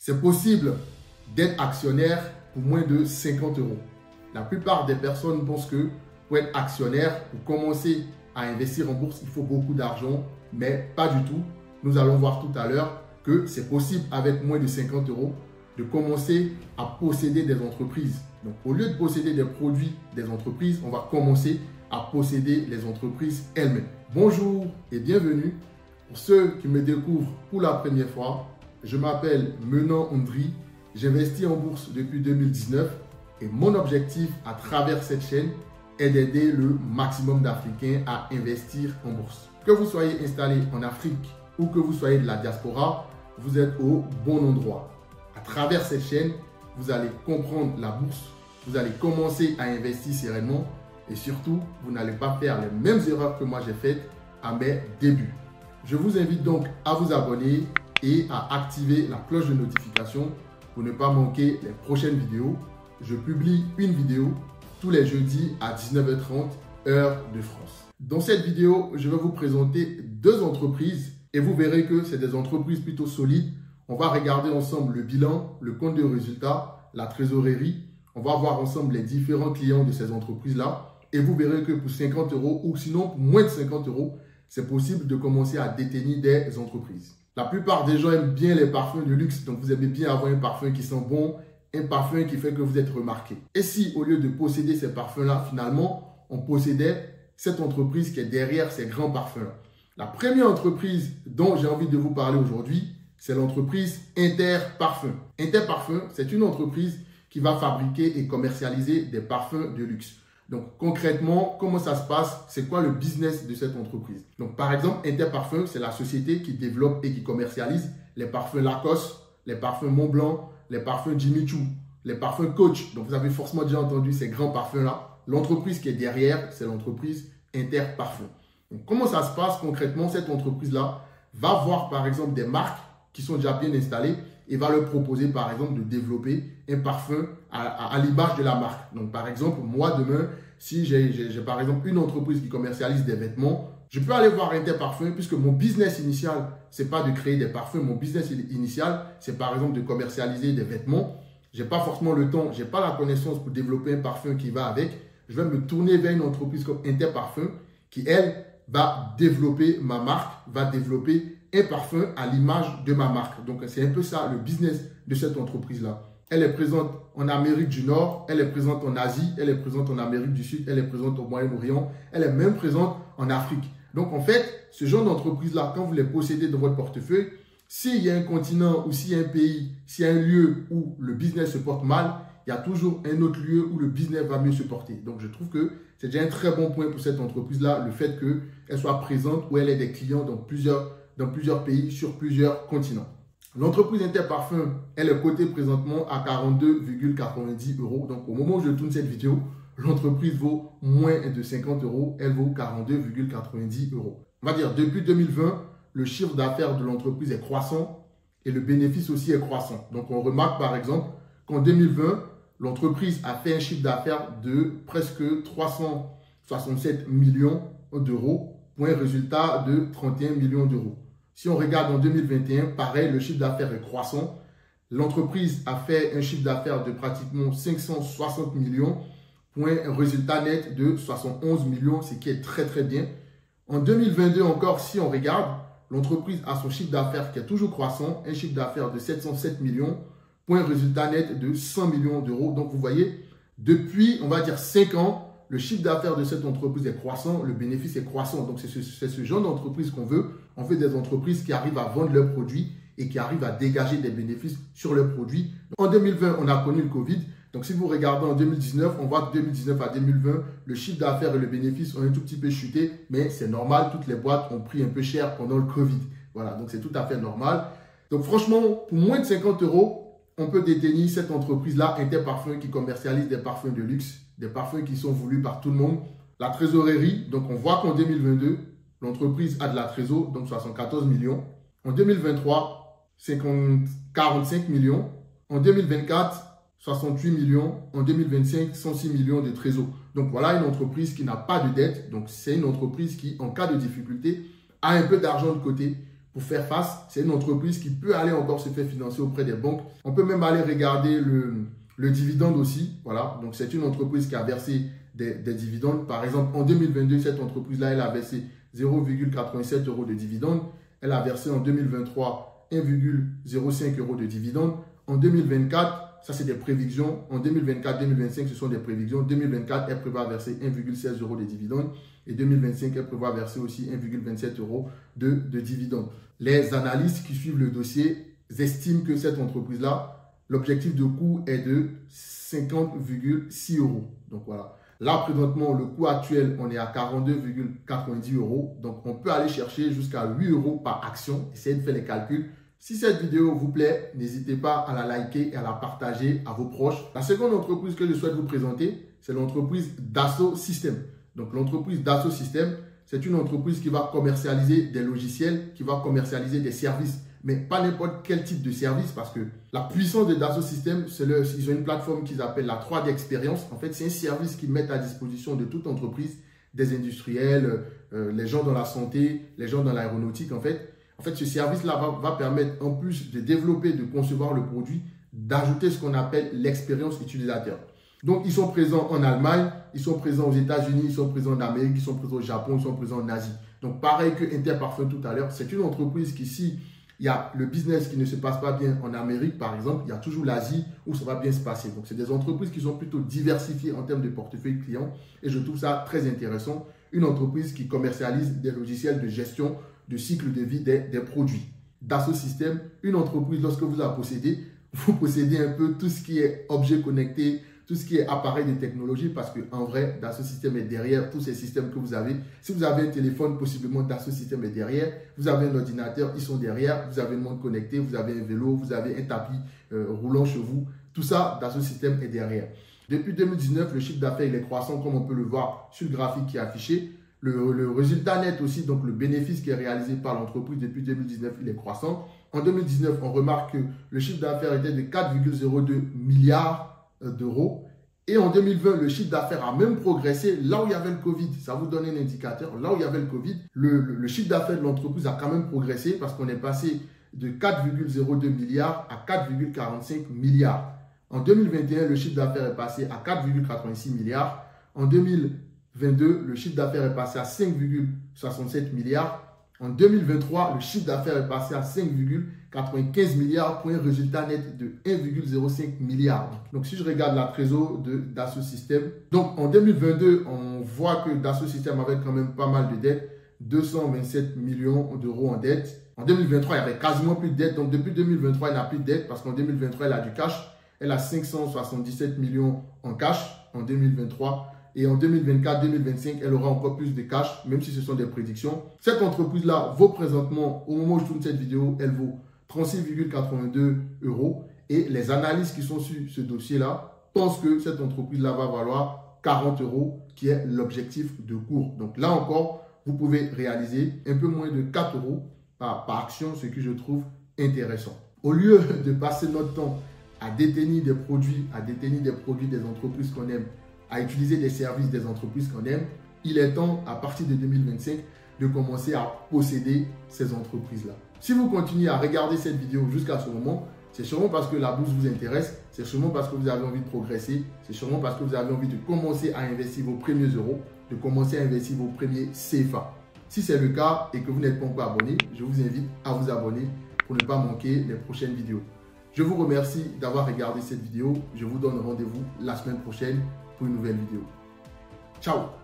C'est possible d'être actionnaire pour moins de 50 euros. La plupart des personnes pensent que pour être actionnaire, pour commencer à investir en bourse, il faut beaucoup d'argent, mais pas du tout. Nous allons voir tout à l'heure que c'est possible avec moins de 50 euros de commencer à posséder des entreprises. Donc, au lieu de posséder des produits des entreprises, on va commencer à posséder les entreprises elles-mêmes. Bonjour et bienvenue. Pour ceux qui me découvrent pour la première fois, je m'appelle Menon Ondry, j'investis en bourse depuis 2019 et mon objectif à travers cette chaîne est d'aider le maximum d'Africains à investir en bourse. Que vous soyez installé en Afrique ou que vous soyez de la diaspora, vous êtes au bon endroit. À travers cette chaîne, vous allez comprendre la bourse, vous allez commencer à investir sereinement et surtout, vous n'allez pas faire les mêmes erreurs que moi j'ai faites à mes débuts. Je vous invite donc à vous abonner et à activer la cloche de notification pour ne pas manquer les prochaines vidéos. Je publie une vidéo tous les jeudis à 19h30 heure de France. Dans cette vidéo, je vais vous présenter deux entreprises et vous verrez que c'est des entreprises plutôt solides. On va regarder ensemble le bilan, le compte de résultat, la trésorerie. On va voir ensemble les différents clients de ces entreprises-là et vous verrez que pour 50 euros ou sinon pour moins de 50 euros, c'est possible de commencer à détenir des entreprises. La plupart des gens aiment bien les parfums de luxe, donc vous aimez bien avoir un parfum qui sent bon, un parfum qui fait que vous êtes remarqué. Et si au lieu de posséder ces parfums-là, finalement, on possédait cette entreprise qui est derrière ces grands parfums-là. La première entreprise dont j'ai envie de vous parler aujourd'hui, c'est l'entreprise Interparfums. Interparfums, c'est une entreprise qui va fabriquer et commercialiser des parfums de luxe. Donc concrètement, comment ça se passe? C'est quoi le business de cette entreprise? Donc par exemple, Interparfums, c'est la société qui développe et qui commercialise les parfums Lacoste, les parfums Montblanc, les parfums Jimmy Choo, les parfums Coach. Donc vous avez forcément déjà entendu ces grands parfums-là. L'entreprise qui est derrière, c'est l'entreprise Interparfums. Donc comment ça se passe concrètement? Cette entreprise-là va voir par exemple des marques qui sont déjà bien installées et va leur proposer par exemple de développer un parfum à l'image de la marque. Donc par exemple, moi demain, si j'ai par exemple une entreprise qui commercialise des vêtements, je peux aller voir Interparfums puisque mon business initial, ce n'est pas de créer des parfums. Mon business initial, c'est par exemple de commercialiser des vêtements. Je n'ai pas forcément le temps, je n'ai pas la connaissance pour développer un parfum qui va avec. Je vais me tourner vers une entreprise comme Interparfums qui, elle, va développer ma marque, va développer un parfum à l'image de ma marque. Donc, c'est un peu ça le business de cette entreprise-là. Elle est présente en Amérique du Nord, elle est présente en Asie, elle est présente en Amérique du Sud, elle est présente au Moyen-Orient, elle est même présente en Afrique. Donc, en fait, ce genre d'entreprise-là, quand vous les possédez dans votre portefeuille, s'il y a un continent ou s'il y a un pays, s'il y a un lieu où le business se porte mal, il y a toujours un autre lieu où le business va mieux se porter. Donc, je trouve que c'est déjà un très bon point pour cette entreprise-là, le fait qu'elle soit présente où elle ait des clients dans plusieurs pays, sur plusieurs continents. L'entreprise Interparfums, elle est cotée présentement à 42,90 euros. Donc, au moment où je tourne cette vidéo, l'entreprise vaut moins de 50 euros. Elle vaut 42,90 euros. On va dire, depuis 2020, le chiffre d'affaires de l'entreprise est croissant et le bénéfice aussi est croissant. Donc, on remarque par exemple qu'en 2020, l'entreprise a fait un chiffre d'affaires de presque 367 millions d'euros pour un résultat de 31 millions d'euros. Si on regarde en 2021, pareil, le chiffre d'affaires est croissant. L'entreprise a fait un chiffre d'affaires de pratiquement 560 millions pour un résultat net de 71 millions, ce qui est très très bien. En 2022 encore, si on regarde, l'entreprise a son chiffre d'affaires qui est toujours croissant, un chiffre d'affaires de 707 millions pour un résultat net de 100 millions d'euros. Donc vous voyez, depuis, on va dire 5 ans, le chiffre d'affaires de cette entreprise est croissant, le bénéfice est croissant. Donc, c'est ce genre d'entreprise qu'on veut. On veut des entreprises qui arrivent à vendre leurs produits et qui arrivent à dégager des bénéfices sur leurs produits. En 2020, on a connu le Covid. Donc, si vous regardez en 2019, on voit que 2019 à 2020, le chiffre d'affaires et le bénéfice ont un tout petit peu chuté. Mais c'est normal, toutes les boîtes ont pris un peu cher pendant le Covid. Voilà, donc c'est tout à fait normal. Donc, franchement, pour moins de 50 euros, on peut détenir cette entreprise-là, Interparfums, qui commercialise des parfums de luxe, des parfums qui sont voulus par tout le monde. La trésorerie, donc on voit qu'en 2022, l'entreprise a de la trésor, donc 74 millions. En 2023, 45 millions. En 2024, 68 millions. En 2025, 106 millions de trésor. Donc voilà une entreprise qui n'a pas de dette. Donc c'est une entreprise qui, en cas de difficulté, a un peu d'argent de côté pour faire face. C'est une entreprise qui peut aller encore se faire financer auprès des banques. On peut même aller regarder le dividende aussi. Voilà, donc c'est une entreprise qui a versé des dividendes. Par exemple, en 2022, cette entreprise-là, elle a versé 0,87 € de dividendes. Elle a versé en 2023 1,05 € de dividendes. En 2024, ça c'est des prévisions. En 2024-2025, ce sont des prévisions. En 2024, elle prévoit verser 1,16 € de dividendes. Et 2025, elle prévoit verser aussi 1,27 € de dividendes. Les analystes qui suivent le dossier estiment que cette entreprise-là, l'objectif de coût est de 50,6 €. Donc voilà. Là, présentement, le coût actuel, on est à 42,90 €. Donc, on peut aller chercher jusqu'à 8 € par action. Essayez de faire les calculs. Si cette vidéo vous plaît, n'hésitez pas à la liker et à la partager à vos proches. La seconde entreprise que je souhaite vous présenter, c'est l'entreprise Dassault Systèmes. Donc, l'entreprise Dassault Systèmes, c'est une entreprise qui va commercialiser des logiciels, qui va commercialiser des services, mais pas n'importe quel type de service, parce que la puissance de Dassault Systèmes, ils ont une plateforme qu'ils appellent la 3D Experience. En fait, c'est un service qu'ils mettent à disposition de toute entreprise, des industriels, les gens dans la santé, les gens dans l'aéronautique. En fait, ce service-là va permettre, en plus de développer, de concevoir le produit, d'ajouter ce qu'on appelle l'expérience utilisateur. Donc, ils sont présents en Allemagne, ils sont présents aux États-Unis, ils sont présents en Amérique, ils sont présents au Japon, ils sont présents en Asie. Donc, pareil que Interparfums tout à l'heure, c'est une entreprise qui, si il y a le business qui ne se passe pas bien en Amérique, par exemple, il y a toujours l'Asie où ça va bien se passer. Donc, c'est des entreprises qui sont plutôt diversifiées en termes de portefeuille client et je trouve ça très intéressant. Une entreprise qui commercialise des logiciels de gestion de cycle de vie des produits. Dassault Systèmes, une entreprise, lorsque vous la possédez, vous possédez un peu tout ce qui est objet connecté, tout ce qui est appareil de technologie, parce qu'en vrai, Dassault Systèmes est derrière tous ces systèmes que vous avez. Si vous avez un téléphone, possiblement Dassault Systèmes est derrière. Vous avez un ordinateur, ils sont derrière. Vous avez une montre connectée, vous avez un vélo, vous avez un tapis roulant chez vous. Tout ça, Dassault Systèmes est derrière. Depuis 2019, le chiffre d'affaires est croissant, comme on peut le voir sur le graphique qui est affiché. Le résultat net aussi, donc le bénéfice qui est réalisé par l'entreprise depuis 2019, il est croissant. En 2019, on remarque que le chiffre d'affaires était de 4,02 milliards d'euros. Et en 2020, le chiffre d'affaires a même progressé là où il y avait le Covid. Ça vous donne un indicateur. Là où il y avait le Covid, le chiffre d'affaires de l'entreprise a quand même progressé parce qu'on est passé de 4,02 milliards à 4,45 milliards. En 2021, le chiffre d'affaires est passé à 4,86 milliards. En 2022, le chiffre d'affaires est passé à 5,67 milliards. En 2023, le chiffre d'affaires est passé à 5,95 milliards pour un résultat net de 1,05 milliard. Donc, si je regarde la trésor de Dassault Systèmes, donc en 2022, on voit que Dassault Systèmes avait quand même pas mal de dettes, 227 millions d'euros en dette. En 2023, il y avait quasiment plus de dettes. Donc, depuis 2023, elle n'a plus de dettes parce qu'en 2023, elle a du cash. Elle a 577 millions en cash en 2023. Et en 2024-2025, elle aura encore plus de cash, même si ce sont des prédictions. Cette entreprise-là vaut présentement, au moment où je tourne cette vidéo, elle vaut 36,82 €. Et les analystes qui sont sur ce dossier-là pensent que cette entreprise-là va valoir 40 €, qui est l'objectif de cours. Donc là encore, vous pouvez réaliser un peu moins de 4 € par action, ce que je trouve intéressant. Au lieu de passer notre temps à détenir des produits, des entreprises qu'on aime, à utiliser des services des entreprises qu'on aime, il est temps, à partir de 2025, de commencer à posséder ces entreprises-là. Si vous continuez à regarder cette vidéo jusqu'à ce moment, c'est sûrement parce que la bourse vous intéresse, c'est sûrement parce que vous avez envie de progresser, c'est sûrement parce que vous avez envie de commencer à investir vos premiers euros, de commencer à investir vos premiers CFA. Si c'est le cas et que vous n'êtes pas encore abonné, je vous invite à vous abonner pour ne pas manquer les prochaines vidéos. Je vous remercie d'avoir regardé cette vidéo. Je vous donne rendez-vous la semaine prochaine pour une nouvelle vidéo. Ciao!